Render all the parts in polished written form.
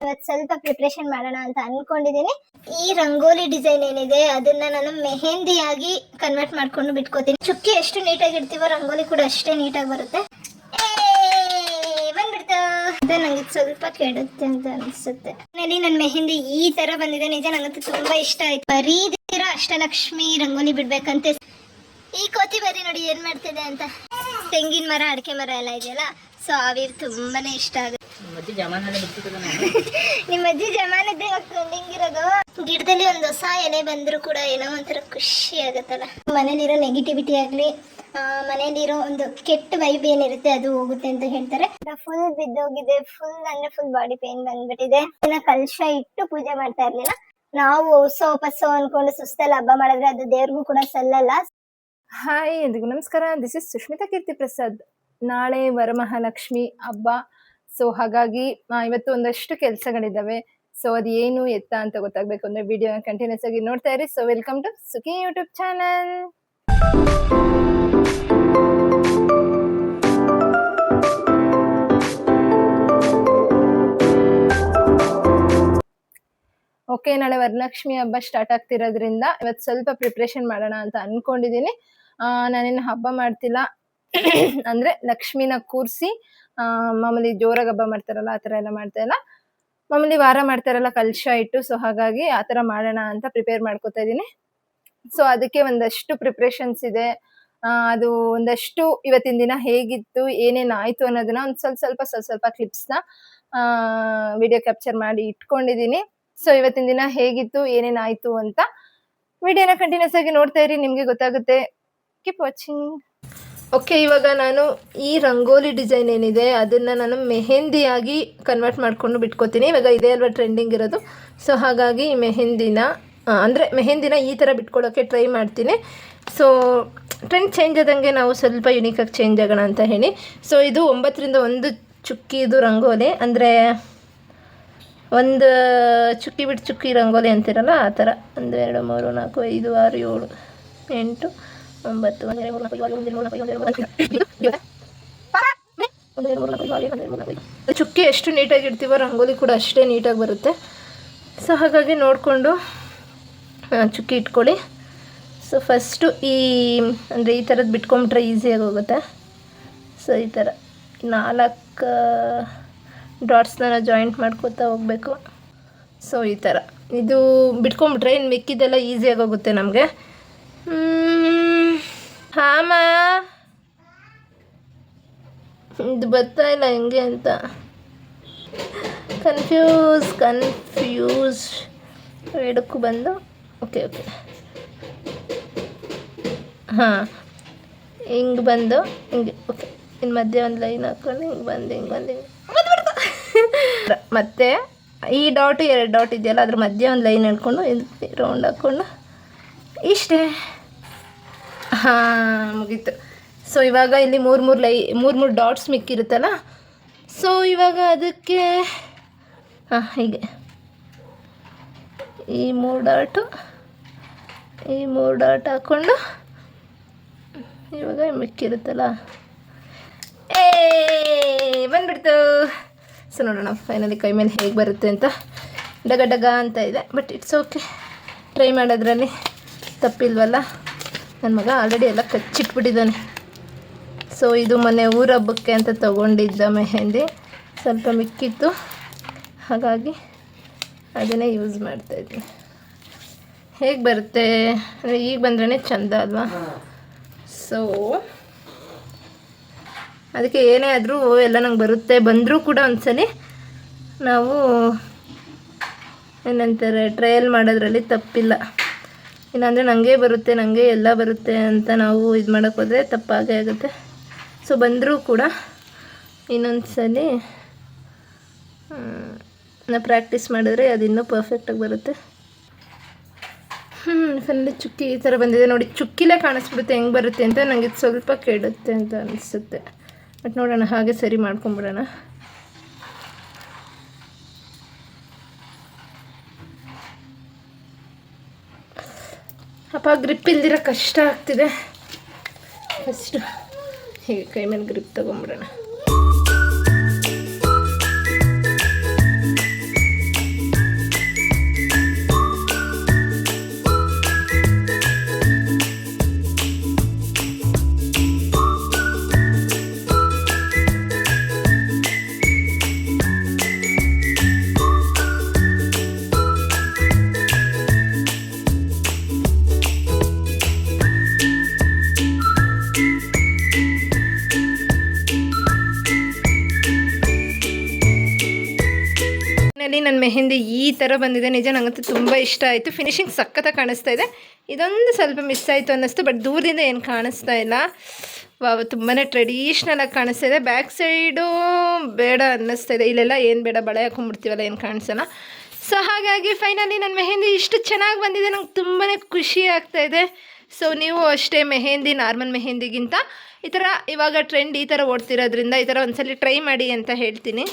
ಇವತ್ತು ಸ್ವಲ್ಪ ಪ್ರಿಪ್ರೇಷನ್ ಮಾಡೋಣ ಅಂತ ಅನ್ಕೊಂಡಿದ್ದೀನಿ. ಈ ರಂಗೋಲಿ ಡಿಸೈನ್ ಏನಿದೆ ಅದನ್ನ ನಾನು ಮೆಹಂದಿಯಾಗಿ ಕನ್ವರ್ಟ್ ಮಾಡ್ಕೊಂಡು ಬಿಟ್ಕೋತೀನಿ. ಚುಕ್ಕಿ ಎಷ್ಟು ನೀಟಾಗಿ ಇಡ್ತೀವೋ ರಂಗೋಲಿ ಕೂಡ ಅಷ್ಟೇ ನೀಟಾಗಿ ಬರುತ್ತೆ. ಬಂದ್ಬಿಡ್ತು. ನಂಗೆ ಸ್ವಲ್ಪ ಕೆಡುತ್ತೆ ಅಂತ ಅನ್ಸುತ್ತೆ. ನನ್ನ ಮೆಹಂದಿ ಈ ತರ ಬಂದಿದೆ. ನಿಜ ನಂಗಂತೂ ತುಂಬಾ ಇಷ್ಟ ಆಯ್ತು. ಬರೀದಿರ ಅಷ್ಟಲಕ್ಷ್ಮಿ ರಂಗೋಲಿ ಬಿಡ್ಬೇಕಂತೆ. ಈ ಕೋತಿ ಬರೀ ನೋಡಿ ಏನ್ ಮಾಡ್ತಿದೆ ಅಂತ. ತೆಂಗಿನ ಮರ, ಅಡಿಕೆ ಮರ ಎಲ್ಲ ಇದೆಯಲ್ಲ, ಸೊ ಅವಿ ತುಂಬಾನೇ ಇಷ್ಟ ಆಗುತ್ತೆ. ನಿಮ್ಮ ಅಜ್ಜಿ ಜಮಾನದ್ದೇ ಹಿಂಗಿರೋದು. ಗಿಡದಲ್ಲಿ ಒಂದು ಹೊಸ ಎಲೆ ಬಂದ್ರು ಕೂಡ ಏನೋ ಒಂಥರ ಖುಷಿ ಆಗುತ್ತಲ್ಲ. ಮನೇಲಿರೋ ನೆಗೆಟಿವಿಟಿ ಆಗ್ಲಿ, ಮನೇಲಿರೋ ಒಂದು ಕೆಟ್ಟ ವೈಬ್ ಏನಿರುತ್ತೆ ಅದು ಹೋಗುತ್ತೆ ಅಂತ ಹೇಳ್ತಾರೆ. ಫುಲ್ ಬಿದ್ದೋಗಿದೆ, ಫುಲ್ ಬಾಡಿ ಪೇನ್ ಬಂದ್ಬಿಟ್ಟಿದೆ. ಕಲಶ ಇಟ್ಟು ಪೂಜೆ ಮಾಡ್ತಾ ಇರ್ಲಿಲ್ಲ. ನಾವು ಹೊಸೋ ಪಸೋ ಅನ್ಕೊಂಡು ಸುಸ್ತಲ್ಲಿ ಹಬ್ಬ ಮಾಡಿದ್ರೆ ಅದು ದೇವ್ರಿಗೂ ಕೂಡ ಸಲ್ಲಲ್ಲ. ಹಾಯ್, ಎಲ್ರಿಗೂ ನಮಸ್ಕಾರ. ದಿಸ್ ಇಸ್ ಸುಷ್ಮಿತಾ ಕೀರ್ತಿ ಪ್ರಸಾದ್. ನಾಳೆ ವರಮಹಾಲಕ್ಷ್ಮಿ ಹಬ್ಬ. ಸೊ ಹಾಗಾಗಿ ಇವತ್ತು ಒಂದಷ್ಟು ಕೆಲಸಗಳಿದ್ದಾವೆ. ಸೊ ಅದು ಏನು ಎತ್ತ ಅಂತ ಗೊತ್ತಾಗಬೇಕು ಅಂದ್ರೆ ವಿಡಿಯೋನ ಕಂಟಿನ್ಯೂಸ್ ಆಗಿ ನೋಡ್ತಾ ಇರಿ. So welcome to Sukhi YouTube channel. Okay, ನಾಳೆ ವರಲಕ್ಷ್ಮಿ ಹಬ್ಬ ಸ್ಟಾರ್ಟ್ ಆಗ್ತಿರೋದ್ರಿಂದ ಇವತ್ತು ಸ್ವಲ್ಪ ಪ್ರಿಪ್ರೇಷನ್ ಮಾಡೋಣ ಅಂತ ಅನ್ಕೊಂಡಿದ್ದೀನಿ. ನಾನೇನು ಹಬ್ಬ ಮಾಡ್ತಿಲ್ಲ, ಅಂದ್ರೆ ಲಕ್ಷ್ಮಿನ ಕೂರಿಸಿ ಮಾಮೂಲಿ ಜೋರಾಗಿ ಹಬ್ಬ ಮಾಡ್ತಾರಲ್ಲ ಆ ಥರ ಎಲ್ಲ ಮಾಡ್ತಾ ಇಲ್ಲ. ಮಾಮೂಲಿ ವಾರ ಮಾಡ್ತಾರಲ್ಲ ಕಲಶ ಇಟ್ಟು. ಸೊ ಹಾಗಾಗಿ ಆ ಥರ ಮಾಡೋಣ ಅಂತ ಪ್ರಿಪೇರ್ ಮಾಡ್ಕೋತಾ ಇದ್ದೀನಿ. ಸೊ ಅದಕ್ಕೆ ಒಂದಷ್ಟು ಪ್ರಿಪ್ರೇಷನ್ಸ್ ಇದೆ. ಅದು ಒಂದಷ್ಟು ಇವತ್ತಿನ ದಿನ ಹೇಗಿತ್ತು, ಏನೇನು ಆಯಿತು ಅನ್ನೋದನ್ನ ಒಂದು ಸ್ವಲ್ಪ ಕ್ಲಿಪ್ಸ್ನ ವಿಡಿಯೋ ಕ್ಯಾಪ್ಚರ್ ಮಾಡಿ ಇಟ್ಕೊಂಡಿದ್ದೀನಿ. ಸೊ ಇವತ್ತಿನ ದಿನ ಹೇಗಿತ್ತು, ಏನೇನಾಯ್ತು ಅಂತ ವಿಡಿಯೋನ ಕಂಟಿನ್ಯೂಸ್ ಆಗಿ ನೋಡ್ತಾ ಇರಿ, ನಿಮಗೆ ಗೊತ್ತಾಗುತ್ತೆ. Keep watching. ಓಕೆ, ಇವಾಗ ನಾನು ಈ ರಂಗೋಲಿ ಡಿಸೈನ್ ಏನಿದೆ ಅದನ್ನು ನಾನು ಮೆಹಂದಿಯಾಗಿ ಕನ್ವರ್ಟ್ ಮಾಡ್ಕೊಂಡು ಬಿಟ್ಕೋತೀನಿ. ಇವಾಗ ಇದೇ ಅಲ್ವಾ ಟ್ರೆಂಡಿಂಗ್ ಇರೋದು. ಸೊ ಹಾಗಾಗಿ ಮೆಹಂದಿನ ಈ ಥರ ಬಿಟ್ಕೊಳ್ಳೋಕ್ಕೆ ಟ್ರೈ ಮಾಡ್ತೀನಿ. ಸೊ ಟ್ರೆಂಡ್ ಚೇಂಜ್ ಆದಂಗೆ ನಾವು ಸ್ವಲ್ಪ ಯುನೀಕಾಗಿ ಚೇಂಜ್ ಆಗೋಣ ಅಂತ ಹೇಳಿ. ಸೊ ಇದು 9ರಿಂದ 1 ಚುಕ್ಕಿದು ರಂಗೋಲಿ, ಅಂದರೆ ಒಂದು ಚುಕ್ಕಿ ಬಿಟ್ಟು ಚುಕ್ಕಿ ರಂಗೋಲಿ ಅಂತಿರಲ್ಲ ಆ ಥರ. 1 2 3 4 5 6 7 8 9 ಚುಕ್ಕಿ ಎಷ್ಟು ನೀಟಾಗಿ ಇಡ್ತೀವೋ ರಂಗೋಲಿ ಕೂಡ ಅಷ್ಟೇ ನೀಟಾಗಿ ಬರುತ್ತೆ. ಸೊ ಹಾಗಾಗಿ ನೋಡಿಕೊಂಡು ಚುಕ್ಕಿ ಇಟ್ಕೊಳ್ಳಿ. ಸೊ ಫಸ್ಟು ಈ ಥರದ್ದು ಬಿಟ್ಕೊಂಬಿಟ್ರೆ ಈಸಿಯಾಗಿ ಹೋಗುತ್ತೆ. ಸೊ ಈ ಥರ 4 ಡಾಟ್ಸ್ನ ಜಾಯಿಂಟ್ ಮಾಡ್ಕೊತಾ ಹೋಗಬೇಕು. ಸೊ ಈ ಥರ ಇದು ಬಿಟ್ಕೊಂಬಿಟ್ರೆ ಇನ್ನು ಮಿಕ್ಕಿದೆಲ್ಲ ಈಸಿಯಾಗಿ ಹೋಗುತ್ತೆ ನಮಗೆ. ಹಾಮ ಇದು ಬರ್ತಾ ಇಲ್ಲ ಹೆಂಗೆ ಅಂತ ಕನ್ಫ್ಯೂಸ್ ಎರಡಕ್ಕೂ ಬಂದು ಓಕೆ ಹಾಂ ಹಿಂಗೆ ಬಂದು ಹಿಂಗೆ ಓಕೆ. ಇನ್ನು ಮಧ್ಯೆ ಒಂದು ಲೈನ್ ಹಾಕ್ಕೊಂಡು ಹಿಂಗೆ ಬಂದು ಮತ್ತೆ ಈ ಡಾಟು 2 ಡಾಟ್ ಇದೆಯಲ್ಲ ಅದ್ರ ಮಧ್ಯೆ ಒಂದು ಲೈನ್ ಹೇಳ್ಕೊಂಡು ರೌಂಡ್ ಹಾಕ್ಕೊಂಡು ಇಷ್ಟೇ. ಹಾಂ, ಮುಗೀತು. ಸೊ ಇವಾಗ ಇಲ್ಲಿ 3 ಡಾಟ್ಸ್ ಮಿಕ್ಕಿರುತ್ತಲ್ಲ. ಸೊ ಇವಾಗ ಅದಕ್ಕೆ ಹೀಗೆ ಈ 3 ಡಾಟ್ ಹಾಕ್ಕೊಂಡು ಇವಾಗ ಮಿಕ್ಕಿರುತ್ತಲ್ಲ ಬಂದ್ಬಿಡ್ತು. ಸೊ ನೋಡೋಣ ಫೈನಲಿ ಕೈ ಮೇಲೆ ಹೇಗೆ ಬರುತ್ತೆ ಅಂತ. ಡಗ ಅಂತ ಇದೆ, ಬಟ್ ಇಟ್ಸ್ ಓಕೆ. ಟ್ರೈ ಮಾಡೋದ್ರಲ್ಲಿ ತಪ್ಪಿಲ್ವಲ್ಲ. ನನ್ನ ಮಗ ಆಲ್ರೆಡಿ ಎಲ್ಲ ಕಚ್ಚಿಟ್ಬಿಟ್ಟಿದ್ದಾನೆ. ಸೊ ಇದು ಮೊನ್ನೆ ಊರ ಹಬ್ಬಕ್ಕೆ ಅಂತ ತೊಗೊಂಡಿದ್ದ ಮೆಹಂದಿ ಸ್ವಲ್ಪ ಮಿಕ್ಕಿತ್ತು, ಹಾಗಾಗಿ ಅದನ್ನೇ ಯೂಸ್ ಮಾಡ್ತಾಯಿದ್ದೀನಿ. ಹೇಗೆ ಬರುತ್ತೆ ಅಂದರೆ ಈಗ ಬಂದ್ರೇ ಚೆಂದ ಅಲ್ವಾ. ಸೊ ಅದಕ್ಕೆ ಏನೇ ಆದರೂ ಎಲ್ಲ ನಂಗೆ ಬರುತ್ತೆ. ಬಂದರೂ ಕೂಡ ಒಂದ್ಸಲಿ ನಾವು ಏನಂತಾರೆ ಟ್ರಯಲ್ ಮಾಡೋದ್ರಲ್ಲಿ ತಪ್ಪಿಲ್ಲ. ಇಲ್ಲಾಂದರೆ ನನಗೆ ಎಲ್ಲ ಬರುತ್ತೆ ಅಂತ ನಾವು ಇದು ಮಾಡೋಕ್ಕೆ ಹೋದರೆ ತಪ್ಪಾಗೇ ಆಗುತ್ತೆ. ಸೊ ಬಂದರೂ ಕೂಡ ಇನ್ನೊಂದು ಸಲ ನಾವು ಪ್ರಾಕ್ಟೀಸ್ ಮಾಡಿದ್ರೆ ಅದು ಇನ್ನೂ ಪರ್ಫೆಕ್ಟಾಗಿ ಬರುತ್ತೆ. ಫೈನಲಿ ಚುಕ್ಕಿ ಈ ಥರ ಬಂದಿದೆ ನೋಡಿ. ಚುಕ್ಕಿಲೇ ಕಾಣಿಸ್ಬಿಡುತ್ತೆ ಹೆಂಗೆ ಬರುತ್ತೆ ಅಂತ. ನನಗೆ ಸ್ವಲ್ಪ ಕೆಡುತ್ತೆ ಅಂತ ಅನಿಸುತ್ತೆ, ಬಟ್ ನೋಡೋಣ, ಹಾಗೆ ಸರಿ ಮಾಡ್ಕೊಂಬಿಡೋಣ. ಅಪ್ಪ ಗ್ರಿಪ್ ಇಲ್ದಿರ ಕಷ್ಟ ಆಗ್ತಿದೆ. ಫಸ್ಟು ಹೀಗೆ ಕೈ ಮೇಲೆ ಗ್ರಿಪ್ ತೊಗೊಂಬಿಡೋಣ. ಫೈನಲಿ ನನ್ನ ಮೆಹಂದಿ ಈ ಥರ ಬಂದಿದೆ. ನಿಜ ನನಗಂತೂ ತುಂಬ ಇಷ್ಟ ಆಯಿತು. ಫಿನಿಶಿಂಗ್ ಸಖತ್ತಾಗಿ ಕಾಣಿಸ್ತಾ ಇದೆ. ಇದೊಂದು ಸ್ವಲ್ಪ ಮಿಸ್ ಆಯಿತು ಅನ್ನಿಸ್ತು, ಬಟ್ ದೂರದಿಂದ ಏನು ಕಾಣಿಸ್ತಾ ಇಲ್ಲ. ತುಂಬಾ ಟ್ರೆಡಿಷ್ನಲಾಗಿ ಕಾಣಿಸ್ತಾ ಇದೆ. ಬ್ಯಾಕ್ ಸೈಡು ಬೇಡ ಅನ್ನಿಸ್ತಾ ಇದೆ. ಇಲ್ಲೆಲ್ಲ ಏನು ಬೇಡ, ಬಳೆ ಹಾಕೊಂಡ್ಬಿಡ್ತೀವಲ್ಲ, ಏನು ಕಾಣಿಸಲ್ಲ. ಸೊ ಹಾಗಾಗಿ ಫೈನಲಿ ನನ್ನ ಮೆಹಂದಿ ಇಷ್ಟು ಚೆನ್ನಾಗಿ ಬಂದಿದೆ. ನಂಗೆ ತುಂಬಾ ಖುಷಿ ಆಗ್ತಾ ಇದೆ. ಸೊ ನೀವು ಅಷ್ಟೇ ಮೆಹಂದಿ ನಾರ್ಮಲ್ ಮೆಹಂದಿಗಿಂತ ಈ ಥರ ಇವಾಗ ಟ್ರೆಂಡ್ ಈ ಥರ ಓಡ್ತಿರೋದ್ರಿಂದ ಈ ಥರ ಒಂದ್ಸಲ ಟ್ರೈ ಮಾಡಿ ಅಂತ ಹೇಳ್ತೀನಿ.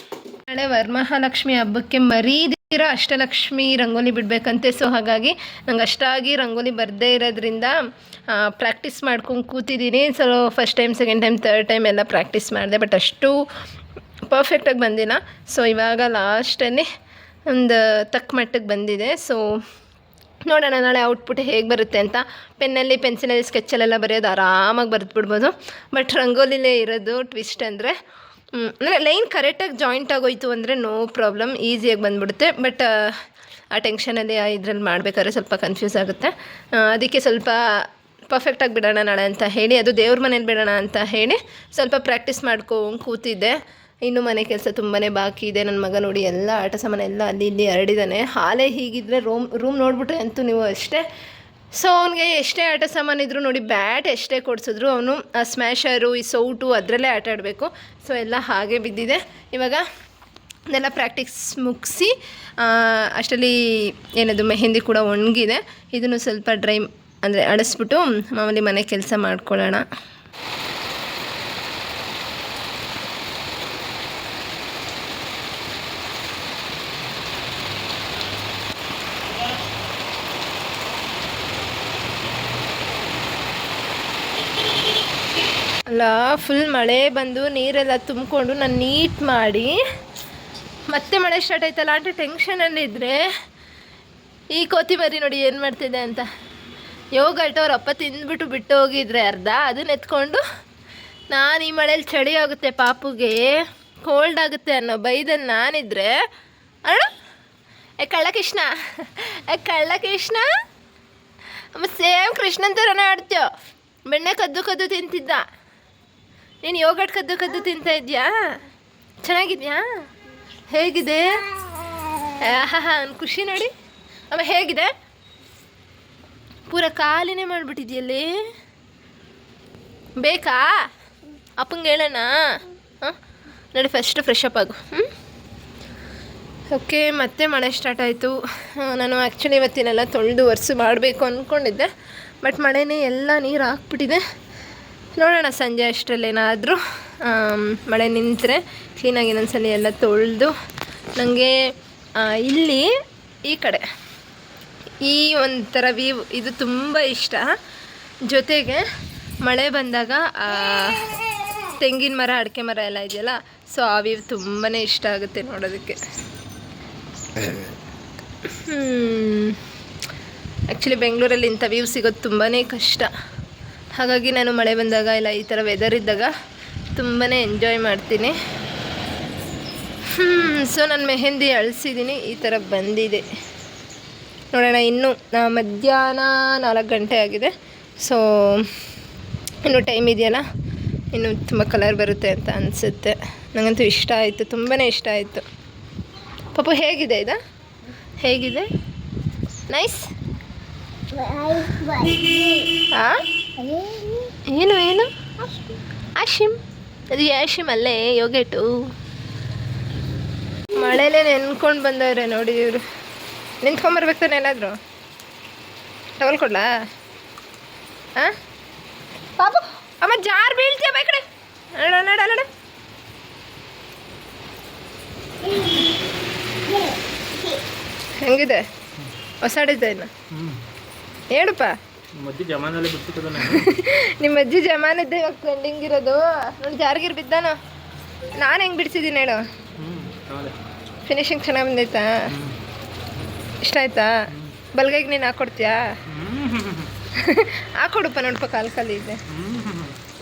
ನಾಳೆ ವರಮಹಾಲಕ್ಷ್ಮಿ ಹಬ್ಬಕ್ಕೆ ಮರೀದಿರ ಅಷ್ಟಲಕ್ಷ್ಮಿ ರಂಗೋಲಿ ಬಿಡಬೇಕಂತೆ. ಸೊ ಹಾಗಾಗಿ ನಂಗೆ ಅಷ್ಟಾಗಿ ರಂಗೋಲಿ ಬರದೇ ಇರೋದ್ರಿಂದ ಪ್ರಾಕ್ಟೀಸ್ ಮಾಡ್ಕೊಂಡು ಕೂತಿದ್ದೀನಿ. So first time, second time, third time ಎಲ್ಲ ಪ್ರಾಕ್ಟೀಸ್ ಮಾಡಿದೆ, ಬಟ್ ಅಷ್ಟು ಪರ್ಫೆಕ್ಟಾಗಿ ಬಂದಿಲ್ಲ. ಸೊ ಇವಾಗ ಲಾಸ್ಟಲ್ಲಿ ಒಂದು ತಕ್ಕ ಮಟ್ಟಿಗೆ ಬಂದಿದೆ. ಸೊ ನೋಡೋಣ ನಾಳೆ ಔಟ್ಪುಟ್ ಹೇಗೆ ಬರುತ್ತೆ ಅಂತ. ಪೆನ್ನಲ್ಲಿ, ಪೆನ್ಸಿಲಲ್ಲಿ, ಸ್ಕೆಚ್ಚಲ್ಲೆಲ್ಲ ಬರೆಯೋದು ಆರಾಮಾಗಿ ಬರೆದ್ಬಿಡ್ಬೋದು. ಬಟ್ ರಂಗೋಲಿಲೇ ಇರೋದು ಟ್ವಿಸ್ಟ್ ಅಂದರೆ ಲೈನ್ ಕರೆಕ್ಟಾಗಿ ಜಾಯಿಂಟ್ ಆಗೋಯ್ತು ಅಂದರೆ ನೋ ಪ್ರಾಬ್ಲಮ್, ಈಸಿಯಾಗಿ ಬಂದುಬಿಡುತ್ತೆ. ಬಟ್ ಆ ಟೆನ್ಷನಲ್ಲಿ ಇದ್ರಲ್ಲಿ ಮಾಡಬೇಕಾದ್ರೆ ಸ್ವಲ್ಪ ಕನ್ಫ್ಯೂಸ್ ಆಗುತ್ತೆ. ಅದಕ್ಕೆ ಸ್ವಲ್ಪ ಪರ್ಫೆಕ್ಟಾಗಿ ಬಿಡೋಣ ನಾಳೆ ಅಂತ ಹೇಳಿ, ಅದು ದೇವ್ರ ಮನೇಲಿ ಬಿಡೋಣ ಅಂತ ಹೇಳಿ ಸ್ವಲ್ಪ ಪ್ರಾಕ್ಟೀಸ್ ಮಾಡ್ಕೊಂಡು ಕೂತಿದ್ದೆ. ಇನ್ನು ಮನೆ ಕೆಲಸ ತುಂಬಾ ಬಾಕಿ ಇದೆ. ನನ್ನ ಮಗ ನೋಡಿ ಎಲ್ಲ ಆಟ ಸಾಮಾನು ಎಲ್ಲ ಅಲ್ಲಿ ಇಲ್ಲಿ ಹರಡಿದ್ದಾನೆ. ಹಾಲೇ ಹೀಗಿದ್ದರೆ ರೂಮ್ ನೋಡ್ಬಿಟ್ರೆ ಅಂತೂ ನೀವು ಅಷ್ಟೇ. ಸೊ ಅವನಿಗೆ ಎಷ್ಟೇ ಆಟ ಸಾಮಾನು ಇದ್ದರೂ ನೋಡಿ, ಬ್ಯಾಟ್ ಎಷ್ಟೇ ಕೊಡಿಸಿದ್ರು ಅವನು ಆ ಸ್ಮ್ಯಾಶರು, ಈ ಸೌಟು ಅದರಲ್ಲೇ ಆಟ ಆಡಬೇಕು. ಸೊ ಎಲ್ಲ ಹಾಗೆ ಬಿದ್ದಿದೆ. ಇವಾಗ ಇದೆಲ್ಲ ಪ್ರಾಕ್ಟೀಸ್ ಮುಗಿಸಿ ಅಷ್ಟರಲ್ಲಿ ಏನದು ಮೆಹಂದಿ ಕೂಡ ಒಣಗಿದೆ. ಇದನ್ನು ಸ್ವಲ್ಪ ಡ್ರೈ ಅಂದರೆ ಅಳಿಸ್ಬಿಟ್ಟು ಮಾಮೂಲಿ ಮನೆ ಕೆಲಸ ಮಾಡ್ಕೊಳ್ಳೋಣ. ಅಲ್ಲ ಫುಲ್ ಮಳೆ ಬಂದು ನೀರೆಲ್ಲ ತುಂಬಿಕೊಂಡು ನಾನು ನೀಟ್ ಮಾಡಿ ಮತ್ತೆ ಮಳೆ ಸ್ಟಾರ್ಟ್ ಆಯ್ತಲ್ಲ ಅಂತ ಟೆನ್ಷನಲ್ಲಿದ್ದರೆ ಈ ಕೋತಿ ಮರಿ ನೋಡಿ ಏನು ಮಾಡ್ತಿದೆ ಅಂತ. ಯೋಗಟ್ ಅವ್ರ ಅಪ್ಪ ತಿಂದ್ಬಿಟ್ಟು ಬಿಟ್ಟು ಹೋಗಿದ್ರೆ ಅರ್ಧ, ಅದನ್ನ ಎತ್ಕೊಂಡು ನಾನು ಈ ಮಳೇಲಿ ಚಳಿ ಆಗುತ್ತೆ ಪಾಪುಗೆ, ಕೋಲ್ಡ್ ಆಗುತ್ತೆ ಅನ್ನೋ ಬೈದಲ್ಲಿ ನಾನಿದ್ರೆ ಅಣ್ಣ ಕಳ್ಳ ಕೃಷ್ಣ ಕೃಷ್ಣ ಸೇಮ್ ಕೃಷ್ಣನ್ ಥರನೇ ಆಡ್ತೀಯೋ. ಬೆಣ್ಣೆ ಕದ್ದು ಕದ್ದು ತಿಂತಿದ್ದ, ನೀನು ಯೋಗಟ್ ಕದ್ದು ಕದ್ದು ತಿಂತಾ ಇದೆಯಾ? ಚೆನ್ನಾಗಿದೆಯಾ? ಹೇಗಿದೆ? ಅವ್ನು ಖುಷಿ ನೋಡಿ. ಆಮೇಲೆ ಹೇಗಿದೆ? ಪೂರ ಖಾಲಿನೇ ಮಾಡಿಬಿಟ್ಟಿದ್ಯಲ್ಲಿ. ಬೇಕಾ? ಅಪ್ಪಂಗೆ ಹೇಳೋಣ. ಹಾಂ ನೋಡಿ, ಫಸ್ಟು ಫ್ರೆಶ್ ಅಪ್ ಆಗು. ಓಕೆ, ಮತ್ತೆ ಮಳೆ ಸ್ಟಾರ್ಟ್ ಆಯಿತು. ನಾನು ಆ್ಯಕ್ಚುಲಿ ಇವತ್ತಿನೆಲ್ಲ ತೊಳೆದು ಒರೆಸು ಮಾಡಬೇಕು ಅಂದ್ಕೊಂಡಿದ್ದೆ, ಬಟ್ ಮಳೆನೇ ಎಲ್ಲ ನೀರು ಹಾಕ್ಬಿಟ್ಟಿದೆ. ನೋಡೋಣ ಸಂಜೆ ಅಷ್ಟರಲ್ಲೇನಾದರೂ ಮಳೆ ನಿಂತರೆ ಕ್ಲೀನಾಗಿ ಇನ್ನೊಂದ್ಸಲ ಎಲ್ಲ ತೊಳೆದು. ನನಗೆ ಇಲ್ಲಿ ಈ ಕಡೆ ಈ ಒಂಥರ ವ್ಯೂ ಇದು ತುಂಬ ಇಷ್ಟ. ಜೊತೆಗೆ ಮಳೆ ಬಂದಾಗ ತೆಂಗಿನ ಮರ, ಅಡಿಕೆ ಮರ ಎಲ್ಲ ಇದೆಯಲ್ಲ, ಸೊ ಆ ವ್ಯೂ ತುಂಬಾ ಇಷ್ಟ ಆಗುತ್ತೆ ನೋಡೋದಕ್ಕೆ. ಆ್ಯಕ್ಚುಲಿ ಬೆಂಗಳೂರಲ್ಲಿ ಇಂಥ ವ್ಯೂ ಸಿಗೋದು ತುಂಬಾ ಕಷ್ಟ. ಹಾಗಾಗಿ ನಾನು ಮಳೆ ಬಂದಾಗ ಇಲ್ಲ ಈ ಥರ ವೆದರ್ ಇದ್ದಾಗ ತುಂಬಾ ಎಂಜಾಯ್ ಮಾಡ್ತೀನಿ. ಸೊ ನಾನು ಮೆಹಂದಿ ಅಳಿಸಿದ್ದೀನಿ, ಈ ಥರ ಬಂದಿದೆ. ನೋಡೋಣ, ಇನ್ನೂ ಮಧ್ಯಾಹ್ನ 4 ಗಂಟೆ ಆಗಿದೆ. ಸೊ ಇನ್ನೂ ಟೈಮ್ ಇದೆಯಲ್ಲ, ಇನ್ನೂ ತುಂಬ ಕಲರ್ ಬರುತ್ತೆ ಅಂತ ಅನಿಸುತ್ತೆ. ನನಗಂತೂ ಇಷ್ಟ ಆಯಿತು, ತುಂಬಾ ಇಷ್ಟ ಆಯಿತು. ಪಾಪು ಹೇಗಿದೆ ಇದು? ಹೇಗಿದೆ? ನೈಸ್. ಏನು ಏನು ಆಶಿಮ್? ಅದು ಯಾಶಿಮ್ ಅಲ್ಲೇ ಯೋಗೇಟು. ಮಳೆಲೇ ನೆನ್ಕೊಂಡು ಬಂದವ್ರೆ ನೋಡಿ ಇವರು. ನಿಂತ್ಕೊಂಬರ್ಬೇಕು ತಾನೆ ಎಲ್ಲಾದರೂ. ಟವಲ್ ಕೊಡ್ಲಾ? ಹಾಂ ಪಾಪು, ಅಮ್ಮ ಜಾರ್ ಬೀಳ್ತೀಯ ಬೈ ಕಡೆ. ನಡ ನಡ ನಡ. ಹೆಂಗಿದೆ? ಹೊಸಾಡಿದ್ದ ಇನ್ನು ಹೇಳಪ್ಪ. ನಿಮ್ಮ ಅಜ್ಜಿ ಜಮಾನದ್ದೇ ಇವಾಗ ಟ್ರೆಂಡಿಂಗ್ ಇರೋದು ನೋಡಿ. ಜಾರ್ಗಿರ್ ಬಿದ್ದಾನ. ನಾನು ಹೆಂಗೆ ಬಿಡಿಸಿದ್ದೀನಿ ಹೇಳು. ಫಿನಿಶಿಂಗ್ ಚೆನ್ನಾಗಿ ಬಂದೈತಾ? ಇಷ್ಟ ಆಯ್ತಾ? ಬಲ್ಗೈಗೆ ನೀನು ಹಾಕ್ಕೊಡ್ತೀಯಾ? ಹಾಕ್ಕೊಡಪ್ಪ. ನೋಡಪ್ಪ ಕಾಲು ಖಾಲಿ ಇದೆ.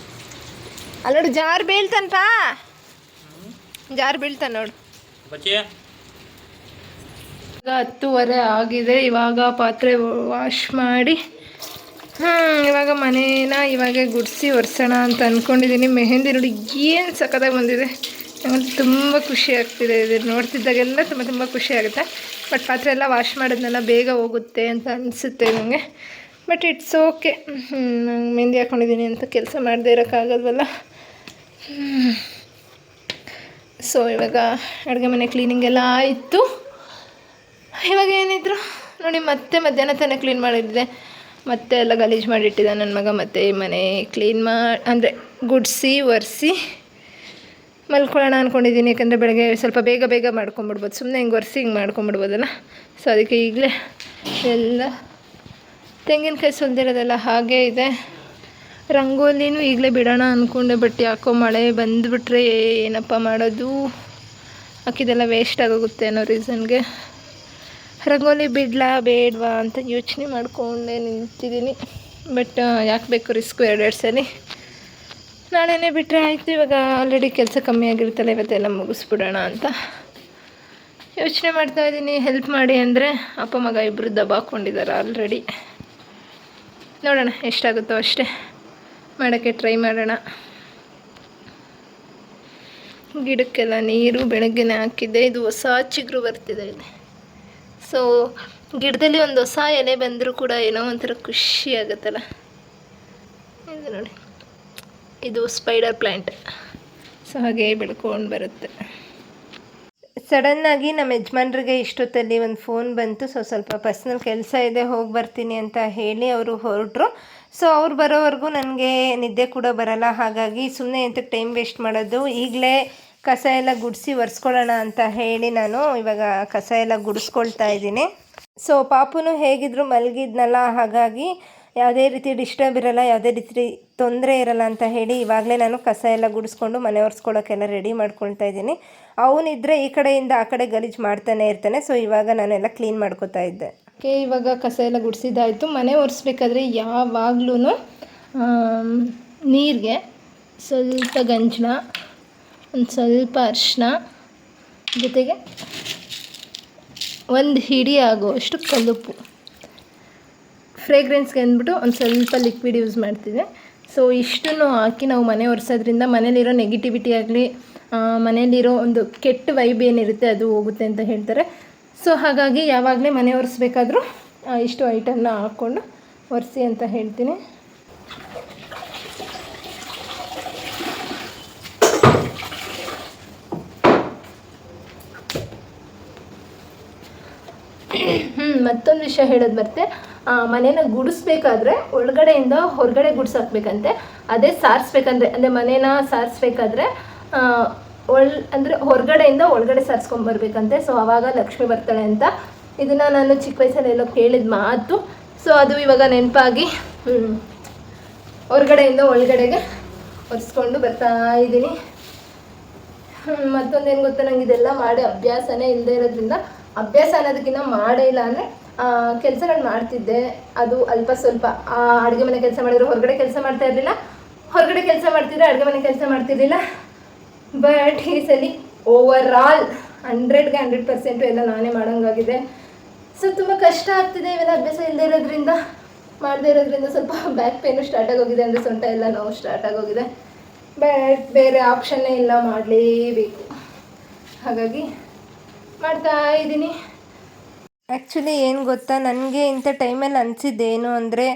ಅಲ್ಲೋಡು ಜಾರ್ ಬೀಳ್ತಾನಪ್ಪ, ಜಾರ್ ಬೀಳ್ತಾನ ನೋಡು. 10:30 ಆಗಿದೆ. ಇವಾಗ ಪಾತ್ರೆ ವಾಶ್ ಮಾಡಿ ಇವಾಗ ಮನೇನ ಇವಾಗ ಗುಡಿಸಿ ಒರೆಸೋಣ ಅಂತ ಅಂದ್ಕೊಂಡಿದ್ದೀನಿ. ಮೆಹಂದಿ ನೋಡಿ ಏನು ಸಖತ್ತಾಗಿ ಬಂದಿದೆ. ನಂಗೆ ತುಂಬ ಖುಷಿ ಆಗ್ತಿದೆ ಇದು ನೋಡ್ತಿದ್ದಾಗೆಲ್ಲ ತುಂಬ ಖುಷಿ ಆಗುತ್ತೆ. ಬಟ್ ಪಾತ್ರೆ ಎಲ್ಲ ವಾಶ್ ಮಾಡೋದನ್ನೆಲ್ಲ ಬೇಗ ಹೋಗುತ್ತೆ ಅಂತ ಅನಿಸುತ್ತೆ ನನಗೆ. But it's okay. ನಂಗೆ ಮೆಹಂದಿ ಹಾಕ್ಕೊಂಡಿದ್ದೀನಿ ಅಂತ ಕೆಲಸ ಮಾಡದೇ ಇರೋಕ್ಕಾಗಲ್ವಲ್ಲ. ಸೊ ಇವಾಗ ಅಡುಗೆ ಮನೆ ಕ್ಲೀನಿಂಗ್ ಎಲ್ಲ ಆಯಿತು. ಇವಾಗ ಏನಿದ್ರು ನೋಡಿ ಮತ್ತೆ ಮಧ್ಯಾಹ್ನ ತಾನೇ ಕ್ಲೀನ್ ಮಾಡಿದ್ದೆ, ಮತ್ತೆ ಎಲ್ಲ ಗಲೀಜು ಮಾಡಿಟ್ಟಿದ್ದ ನನ್ನ ಮಗ. ಮತ್ತೆ ಮನೆ ಕ್ಲೀನ್ ಅಂದರೆ ಗುಡಿಸಿ ಒರೆಸಿ ಮಲ್ಕೊಳ್ಳೋಣ ಅಂದ್ಕೊಂಡಿದ್ದೀನಿ. ಯಾಕಂದರೆ ಬೆಳಗ್ಗೆ ಸ್ವಲ್ಪ ಬೇಗ ಮಾಡ್ಕೊಂಬಿಡ್ಬೋದು, ಸುಮ್ಮನೆ ಹಿಂಗೆ ಒರೆಸಿ ಹಿಂಗೆ ಮಾಡ್ಕೊಂಬಿಡ್ಬೋದಲ್ಲ. ಸೊ ಅದಕ್ಕೆ ಈಗಲೇ ಎಲ್ಲ ತೆಂಗಿನಕಾಯಿ ಸುಲಿದಿರೋದೆಲ್ಲ ಹಾಗೇ ಇದೆ. ರಂಗೋಲಿನೂ ಈಗಲೇ ಬಿಡೋಣ ಅಂದ್ಕೊಂಡೆ, ಬಟ್ ಯಾಕೋ ಮಳೆ ಬಂದುಬಿಟ್ರೆ ಏನಪ್ಪ ಮಾಡೋದು, ಹಾಕಿದೆಲ್ಲ ವೇಸ್ಟ್ ಆಗೋಗುತ್ತೆ ಅನ್ನೋ ರೀಸನ್ಗೆ ರಂಗೋಲಿ ಬಿಡಲಾ ಬೇಡವಾ ಅಂತ ಯೋಚನೆ ಮಾಡಿಕೊಂಡೆ ನಿಂತಿದ್ದೀನಿ. ಬಟ್ ಯಾಕೆ ಬೇಕು ರಿಸ್ಕು, ಎರಡೆರಡು ಸಲ ನಾಳೆನೇ ಬಿಟ್ಟರೆ ಆಯಿತು. ಇವಾಗ ಆಲ್ರೆಡಿ ಕೆಲಸ ಕಮ್ಮಿ ಆಗಿರುತ್ತಲ್ಲ, ಇವತ್ತೆಲ್ಲ ಮುಗಿಸ್ಬಿಡೋಣ ಅಂತ ಯೋಚನೆ ಮಾಡ್ತಾಯಿದ್ದೀನಿ. ಹೆಲ್ಪ್ ಮಾಡಿ ಅಂದರೆ ಅಪ್ಪ ಮಗ ಇಬ್ಬರು ದಬಾಕೊಂಡಿದ್ದಾರೆ ಆಲ್ರೆಡಿ. ನೋಡೋಣ ಎಷ್ಟಾಗುತ್ತೋ ಅಷ್ಟೇ ಮಾಡೋಕ್ಕೆ ಟ್ರೈ ಮಾಡೋಣ. ಗಿಡಕ್ಕೆಲ್ಲ ನೀರು ಬೆಳಗ್ಗೆನೇ ಹಾಕಿದ್ದೆ. ಇದು ಹೊಸ ಚಿಗುರು ಬರ್ತಿದೆ ಇಲ್ಲಿ. ಸೊ ಗಿಡದಲ್ಲಿ ಒಂದು ಹೊಸ ಎಲೆ ಬಂದರೂ ಕೂಡ ಏನೋ ಒಂಥರ ಖುಷಿ ಆಗುತ್ತಲ್ಲ. ಇದು ನೋಡಿ, ಇದು ಸ್ಪೈಡರ್ ಪ್ಲ್ಯಾಂಟ್. ಸೊ ಹಾಗೆ ಬೆಳ್ಕೊಂಡು ಬರುತ್ತೆ. ಸಡನ್ನಾಗಿ ನಮ್ಮ ಯಜಮಾನ್ರಿಗೆ ಇಷ್ಟೊತ್ತಲ್ಲಿ ಒಂದು ಫೋನ್ ಬಂತು. ಸೊ ಸ್ವಲ್ಪ ಪರ್ಸ್ನಲ್ ಕೆಲಸ ಇದೆ, ಹೋಗಿ ಬರ್ತೀನಿ ಅಂತ ಹೇಳಿ ಅವರು ಹೊರಟರು. ಸೊ ಅವ್ರು ಬರೋವರೆಗೂ ನನಗೆ ನಿದ್ದೆ ಕೂಡ ಬರಲ್ಲ. ಹಾಗಾಗಿ ಸುಮ್ಮನೆ ಎಂತಕ್ಕೆ ಟೈಮ್ ವೇಸ್ಟ್ ಮಾಡೋದು, ಈಗಲೇ ಕಸ ಎಲ್ಲ ಗುಡಿಸಿ ಒರೆಸ್ಕೊಳ್ಳೋಣ ಅಂತ ಹೇಳಿ ನಾನು ಇವಾಗ ಕಸ ಎಲ್ಲ ಗುಡಿಸ್ಕೊಳ್ತಾ ಇದ್ದೀನಿ. ಸೊ ಪಾಪುನು ಹೇಗಿದ್ರು ಮಲಗಿದ್ನಲ್ಲ, ಹಾಗಾಗಿ ಯಾವುದೇ ರೀತಿ ಡಿಸ್ಟರ್ಬ್ ಇರಲ್ಲ, ಯಾವುದೇ ರೀತಿ ತೊಂದರೆ ಇರಲ್ಲ ಅಂತ ಹೇಳಿ ಇವಾಗಲೇ ನಾನು ಕಸ ಎಲ್ಲ ಗುಡಿಸ್ಕೊಂಡು ಮನೆ ಒರೆಸ್ಕೊಳ್ಳೋಕ್ಕೆಲ್ಲ ರೆಡಿ ಮಾಡ್ಕೊಳ್ತಾ ಇದ್ದೀನಿ. ಅವನಿದ್ದರೆ ಈ ಕಡೆಯಿಂದ ಆ ಕಡೆ ಗಲೀಜು ಮಾಡ್ತಾನೆ ಇರ್ತಾನೆ. ಸೊ ಇವಾಗ ನಾನೆಲ್ಲ ಕ್ಲೀನ್ ಮಾಡ್ಕೊತಾ ಇದ್ದೆ. ಇವಾಗ ಕಸ ಎಲ್ಲ ಗುಡಿಸಿದ್ದಾಯಿತು. ಮನೆ ಒರೆಸ್ಬೇಕಾದ್ರೆ ಯಾವಾಗಲೂ ನೀರಿಗೆ ಸ್ವಲ್ಪ ಗಂಜಲ, ಒಂದು ಸ್ವಲ್ಪ ಅರಿಶಿನ, ಜೊತೆಗೆ ಒಂದು ಹಿಡಿ ಆಗುವಷ್ಟು ಕಲ್ಲುಪ್ಪು, ಫ್ರೇಗ್ರೆನ್ಸ್ಗೆ ಅಂದ್ಬಿಟ್ಟು ಒಂದು ಸ್ವಲ್ಪ ಲಿಕ್ವಿಡ್ ಯೂಸ್ ಮಾಡ್ತಿದ್ದೆ. ಸೊ ಇಷ್ಟನ್ನು ಹಾಕಿ ನಾವು ಮನೆ ಒರೆಸೋದ್ರಿಂದ ಮನೇಲಿರೋ ನೆಗೆಟಿವಿಟಿ ಆಗಲಿ, ಮನೇಲಿರೋ ಒಂದು ಕೆಟ್ಟ ವೈಬ್ ಏನಿರುತ್ತೆ ಅದು ಹೋಗುತ್ತೆ ಅಂತ ಹೇಳ್ತಾರೆ. ಸೊ ಹಾಗಾಗಿ ಯಾವಾಗಲೇ ಮನೆ ಒರೆಸ್ಬೇಕಾದ್ರೂ ಇಷ್ಟು ಐಟಮ್ನ ಹಾಕ್ಕೊಂಡು ಒರೆಸಿ ಅಂತ ಹೇಳ್ತೀನಿ. ಮತ್ತೊಂದು ವಿಷಯ ಹೇಳೋದು ಮತ್ತೆ, ಮನೇನ ಗುಡಿಸ್ಬೇಕಾದ್ರೆ ಒಳಗಡೆಯಿಂದ ಹೊರಗಡೆ ಗುಡಿಸಾಕ್ಬೇಕಂತೆ. ಅದೇ ಸಾರಿಸ್ಬೇಕಂದ್ರೆ, ಅಂದರೆ ಮನೇನ ಸಾರಿಸ್ಬೇಕಾದ್ರೆ ಅಂದರೆ ಹೊರಗಡೆಯಿಂದ ಒಳಗಡೆ ಸಾರಿಸ್ಕೊಂಬರ್ಬೇಕಂತೆ. ಸೊ ಆವಾಗ ಲಕ್ಷ್ಮಿ ಬರ್ತಾಳೆ ಅಂತ ಇದನ್ನು ನಾನು ಚಿಕ್ಕ ವಯಸ್ಸಲ್ಲಿ ಎಲ್ಲೋ ಕೇಳಿದ ಮಾತು. ಸೊ ಅದು ಇವಾಗ ನೆನಪಾಗಿ ಹೊರಗಡೆಯಿಂದ ಒಳಗಡೆಗೆ ಒರೆಸ್ಕೊಂಡು ಬರ್ತಾ ಇದ್ದೀನಿ. ಮತ್ತೊಂದೇನು ಗೊತ್ತಾ, ನಂಗೆ ಇದೆಲ್ಲ ಮಾಡಿ ಅಭ್ಯಾಸನೇ ಇಲ್ಲದೆ ಇರೋದ್ರಿಂದ, ಅಭ್ಯಾಸ ಅನ್ನೋದಕ್ಕಿಂತ ಮಾಡೇ ಇಲ್ಲ ಅಂದರೆ ಕೆಲಸಗಳು ಮಾಡ್ತಿದ್ದೆ, ಅದು ಅಲ್ಪ ಸ್ವಲ್ಪ. ಅಡುಗೆ ಮನೆ ಕೆಲಸ ಮಾಡಿದ್ರು ಹೊರಗಡೆ ಕೆಲಸ ಮಾಡ್ತಾ ಇರಲಿಲ್ಲ, ಹೊರಗಡೆ ಕೆಲಸ ಮಾಡ್ತಿದ್ರೆ ಅಡುಗೆ ಮನೆ ಕೆಲಸ ಮಾಡ್ತಿರಲಿಲ್ಲ. ಬಟ್ ಈ ಸಲ ಓವರ್ ಆಲ್ 100ಗೆ 100% ಎಲ್ಲ ನಾನೇ ಮಾಡೋಂಗಾಗಿದೆ. ಸೊ ತುಂಬ ಕಷ್ಟ ಆಗ್ತಿದೆ ಇವೆಲ್ಲ ಅಭ್ಯಾಸ ಇಲ್ಲದೆ ಇರೋದ್ರಿಂದ, ಮಾಡದೇ ಇರೋದ್ರಿಂದ. ಸ್ವಲ್ಪ ಬ್ಯಾಕ್ ಪೇನು ಸ್ಟಾರ್ಟ್ ಆಗೋಗಿದೆ, ಅಂದರೆ ಸೊಂಟ ಎಲ್ಲ ನೋವು ಸ್ಟಾರ್ಟ್ ಆಗೋಗಿದೆ. ಬಟ್ ಬೇರೆ ಆಪ್ಷನ್ನೇ ಇಲ್ಲ, ಮಾಡಲೇಬೇಕು. ಹಾಗಾಗಿ ಮಾಡ್ತಾ ಇದ್ದೀನಿ. ಆ್ಯಕ್ಚುಲಿ ಏನು ಗೊತ್ತಾ, ನನಗೆ ಇಂಥ ಟೈಮಲ್ಲಿ ಅನಿಸಿದ್ದೇನು ಅಂದರೆ,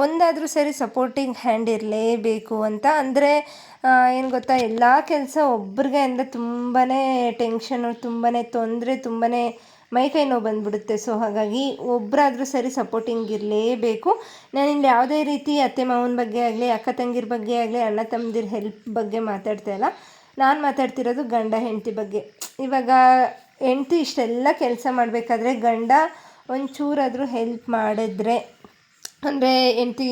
ಒಂದಾದರೂ ಸರಿ ಸಪೋರ್ಟಿಂಗ್ ಹ್ಯಾಂಡ್ ಇರಲೇಬೇಕು ಅಂತ. ಅಂದರೆ ಏನು ಗೊತ್ತಾ, ಎಲ್ಲ ಕೆಲಸ ಒಬ್ರಿಗೆ ಅಂದರೆ ತುಂಬಾ ಟೆನ್ಷನು, ತುಂಬಾ ತೊಂದರೆ, ತುಂಬಾ ಮೈಕೈ ನೋವು ಬಂದುಬಿಡುತ್ತೆ. ಸೊ ಹಾಗಾಗಿ ಒಬ್ಬರಾದರೂ ಸರಿ ಸಪೋರ್ಟಿಂಗ್ ಇರಲೇಬೇಕು. ನಾನಿಲ್ಲಿ ಯಾವುದೇ ರೀತಿ ಅತ್ತೆ ಮಾವನ ಬಗ್ಗೆ ಆಗಲಿ, ಅಕ್ಕ ತಂಗಿರ ಬಗ್ಗೆ ಆಗಲಿ, ಅಣ್ಣ ತಮ್ಮದಿರ ಹೆಲ್ಪ್ ಬಗ್ಗೆ ಮಾತಾಡ್ತಾ ಇಲ್ಲ. ನಾನು ಮಾತಾಡ್ತಿರೋದು ಗಂಡ ಹೆಂಡತಿ ಬಗ್ಗೆ. ಇವಾಗ ಹೆಂಡತಿ ಇಷ್ಟೆಲ್ಲ ಕೆಲಸ ಮಾಡಬೇಕಾದ್ರೆ ಗಂಡ ಒಂಚೂರಾದರೂ ಹೆಲ್ಪ್ ಮಾಡಿದ್ರೆ, ಅಂದರೆ ಹೆಂಡತಿ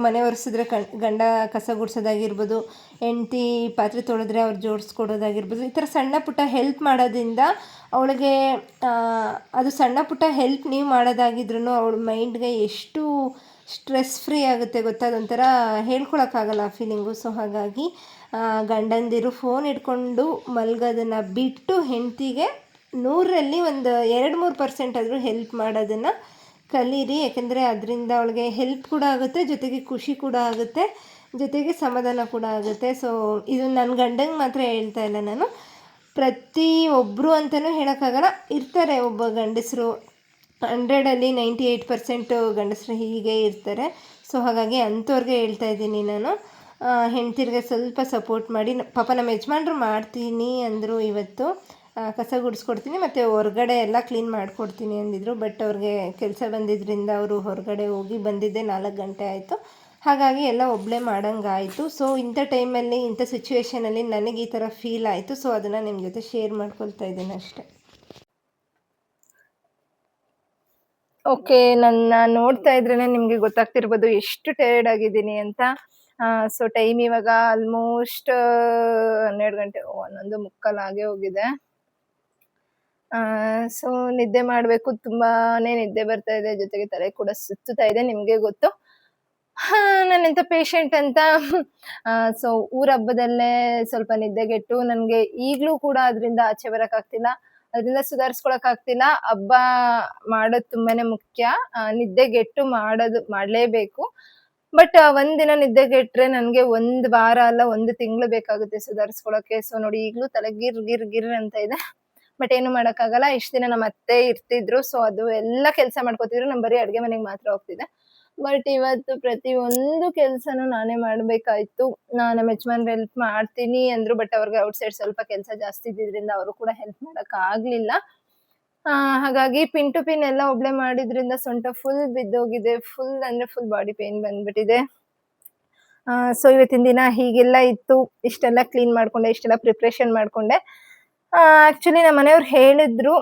ಮನೆ ಒರೆಸಿದ್ರೆ ಗಂಡ ಕಸ ಗುಡಿಸೋದಾಗಿರ್ಬೋದು, ಹೆಂಡತಿ ಪಾತ್ರೆ ತೊಳೆದ್ರೆ ಅವ್ರು ಜೋಡಿಸ್ಕೊಡೋದಾಗಿರ್ಬೋದು, ಈ ಥರ ಸಣ್ಣ ಪುಟ್ಟ ಹೆಲ್ಪ್ ಮಾಡೋದ್ರಿಂದ ಅವಳಿಗೆ ಅದು ಸಣ್ಣ ಪುಟ್ಟ ಹೆಲ್ಪ್ ನೀವು ಮಾಡೋದಾಗಿದ್ರೂ ಅವಳ ಮೈಂಡ್ಗೆ ಎಷ್ಟು ಸ್ಟ್ರೆಸ್ ಫ್ರೀ ಆಗುತ್ತೆ ಗೊತ್ತಾ, ಅದೊಂಥರ ಹೇಳ್ಕೊಳಕ್ಕಾಗಲ್ಲ ಆ ಫೀಲಿಂಗು. ಸೊ ಹಾಗಾಗಿ ಗಂಡಂದಿರು ಫೋನ್ ಇಟ್ಕೊಂಡು ಮಲಗೋದನ್ನು ಬಿಟ್ಟು ಹೆಂಡತಿಗೆ 100ರಲ್ಲಿ ಒಂದು 2-3% ಆದರೂ ಹೆಲ್ಪ್ ಮಾಡೋದನ್ನು ಕಲೀರಿ. ಯಾಕೆಂದರೆ ಅದರಿಂದ ಅವಳಿಗೆ ಹೆಲ್ಪ್ ಕೂಡ ಆಗುತ್ತೆ, ಜೊತೆಗೆ ಖುಷಿ ಕೂಡ ಆಗುತ್ತೆ. ಜೊತೆಗೆ ಸಮಾಧಾನ ಕೂಡ ಆಗುತ್ತೆ. ಸೊ ಇದು ನನ್ನ ಗಂಡಂಗೆ ಮಾತ್ರ ಹೇಳ್ತಾ ಇಲ್ಲ ನಾನು, ಪ್ರತಿ ಒಬ್ಬರು ಅಂತಲೂ ಹೇಳೋಕ್ಕಾಗಲ್ಲ. ಇರ್ತಾರೆ ಒಬ್ಬ ಗಂಡಸರು 100ಅಲ್ಲಿ 98% ಗಂಡಸರು ಹೀಗೆ ಇರ್ತಾರೆ. ಸೊ ಹಾಗಾಗಿ ಅಂಥವ್ರಿಗೆ ಹೇಳ್ತಾ ಇದ್ದೀನಿ ನಾನು, ಹೆಂಡ್ತಿರ್ಗೆ ಸ್ವಲ್ಪ ಸಪೋರ್ಟ್ ಮಾಡಿ. ಪಾಪ ನಮ್ಮ ಯಜಮಾನ್ರು ಮಾಡ್ತೀನಿ ಅಂದರು ಇವತ್ತು, ಕಸ ಗುಡಿಸ್ಕೊಡ್ತೀನಿ ಮತ್ತು ಹೊರಗಡೆ ಎಲ್ಲ ಕ್ಲೀನ್ ಮಾಡಿಕೊಡ್ತೀನಿ ಅಂದಿದ್ರು. ಬಟ್ ಅವ್ರಿಗೆ ಕೆಲಸ ಬಂದಿದ್ದರಿಂದ ಅವರು ಹೊರಗಡೆ ಹೋಗಿ ಬಂದಿದ್ದೆ 4 ಗಂಟೆ ಆಯಿತು. ಹಾಗಾಗಿ ಎಲ್ಲ ಒಬ್ಬಳೇ ಮಾಡೋಂಗಾಯಿತು. ಸೊ ಇಂಥ ಟೈಮಲ್ಲಿ, ಇಂಥ ಸಿಚುವೇಷನಲ್ಲಿ ನನಗೆ ಈ ಥರ ಫೀಲ್ ಆಯಿತು. ಸೊ ಅದನ್ನು ನಿಮ್ಮ ಜೊತೆ ಶೇರ್ ಮಾಡ್ಕೊಳ್ತಾ ಇದ್ದೀನಿ ಅಷ್ಟೆ. ಓಕೆ, ನನ್ನ ನೋಡ್ತಾ ಇದ್ರೇ ನಿಮಗೆ ಗೊತ್ತಾಗ್ತಿರ್ಬೋದು ಎಷ್ಟು ಟಯರ್ಡ್ ಆಗಿದ್ದೀನಿ ಅಂತ. ಸೊ ಟೈಮ್ ಇವಾಗ ಆಲ್ಮೋಸ್ಟ್ 12 ಗಂಟೆ, 11:45 ಆಗೇ ಹೋಗಿದೆ. ಸೊ ನಿದ್ದೆ ಮಾಡಬೇಕು, ತುಂಬಾ ನಿದ್ದೆ ಬರ್ತಾ ಇದೆ, ಜೊತೆಗೆ ತಲೆ ಕೂಡ ಸುತ್ತುತ್ತಾ ಇದೆ, ನಿಮಗೆ ಗೊತ್ತು. ನಾನೆಂಥ ಪೇಷಂಟ್ ಅಂತ. ಸೊ ಊರ ಹಬ್ಬದಲ್ಲೇ ಸ್ವಲ್ಪ ನಿದ್ದೆಗೆಟ್ಟು ನನಗೆ ಈಗಲೂ ಕೂಡ ಅದರಿಂದ ಆಚೆ ಬರೋಕ್ಕಾಗ್ತಿಲ್ಲ, ಅದರಿಂದ ಸುಧಾರಿಸ್ಕೊಳಕ್ಕಾಗ್ತಿಲ್ಲ. ಹಬ್ಬ ಮಾಡೋದು ತುಂಬಾನೇ ಮುಖ್ಯ, ನಿದ್ದೆಗೆಟ್ಟು ಮಾಡಲೇಬೇಕು. ಬಟ್ ಒಂದಿನ ನಿದ್ದೆಗೆಟ್ರೆ ನನಗೆ 1 ವಾರ ಅಲ್ಲ 1 ತಿಂಗಳು ಬೇಕಾಗುತ್ತೆ ಸುಧಾರಿಸ್ಕೊಳಕ್ಕೆ. ಸೊ ನೋಡಿ, ಈಗಲೂ ತಲೆ ಗಿರ್ ಗಿರ್ ಗಿರ್ ಅಂತ ಇದೆ. ಬಟ್ ಏನು ಮಾಡೋಕ್ಕಾಗಲ್ಲ. ಇಷ್ಟು ದಿನ ನಮ್ಮ ಅತ್ತೆ ಇರ್ತಿದ್ರು, ಸೊ ಅದು ಎಲ್ಲ ಕೆಲಸ ಮಾಡ್ಕೋತಿದ್ರು, ನಾನು ಬರೀ ಅಡುಗೆ ಮನೆಗೆ ಮಾತ್ರ ಹೋಗ್ತಿದ್ದೆ. ಬಟ್ ಇವತ್ತು ಪ್ರತಿಯೊಂದು ಕೆಲಸನೂ ನಾನೇ ಮಾಡಬೇಕಾಯ್ತು. ನಮ್ಮ ಯಜಮಾನ್ರು ಹೆಲ್ಪ್ ಮಾಡ್ತೀನಿ ಅಂದರು, ಬಟ್ ಅವ್ರಿಗೆ ಔಟ್ಸೈಡ್ ಸ್ವಲ್ಪ ಕೆಲಸ ಜಾಸ್ತಿ ಇದ್ದಿದ್ದರಿಂದ ಅವರು ಕೂಡ ಹೆಲ್ಪ್ ಮಾಡೋಕ್ಕಾಗಲಿಲ್ಲ. ಹಾಗಾಗಿ ಪಿನ್ ಟು ಪಿನ್ ಎಲ್ಲ ಒಬ್ಳೆ ಮಾಡಿದ್ರಿಂದ ಸೊಂಟ ಫುಲ್ ಬಿದ್ದೋಗಿದೆ, ಫುಲ್ ಅಂದರೆ ಫುಲ್ ಬಾಡಿ ಪೇನ್ ಬಂದ್ಬಿಟ್ಟಿದೆ. ಸೊ ಇವತ್ತಿನ ದಿನ ಹೀಗೆಲ್ಲ ಇತ್ತು, ಇಷ್ಟೆಲ್ಲ ಕ್ಲೀನ್ ಮಾಡಿಕೊಂಡೆ, ಇಷ್ಟೆಲ್ಲ ಪ್ರಿಪ್ರೇಷನ್ ಮಾಡಿಕೊಂಡೆ. ಆ್ಯಕ್ಚುಲಿ ನಮ್ಮ ಮನೆಯವ್ರು ಹೇಳಿದ್ರು,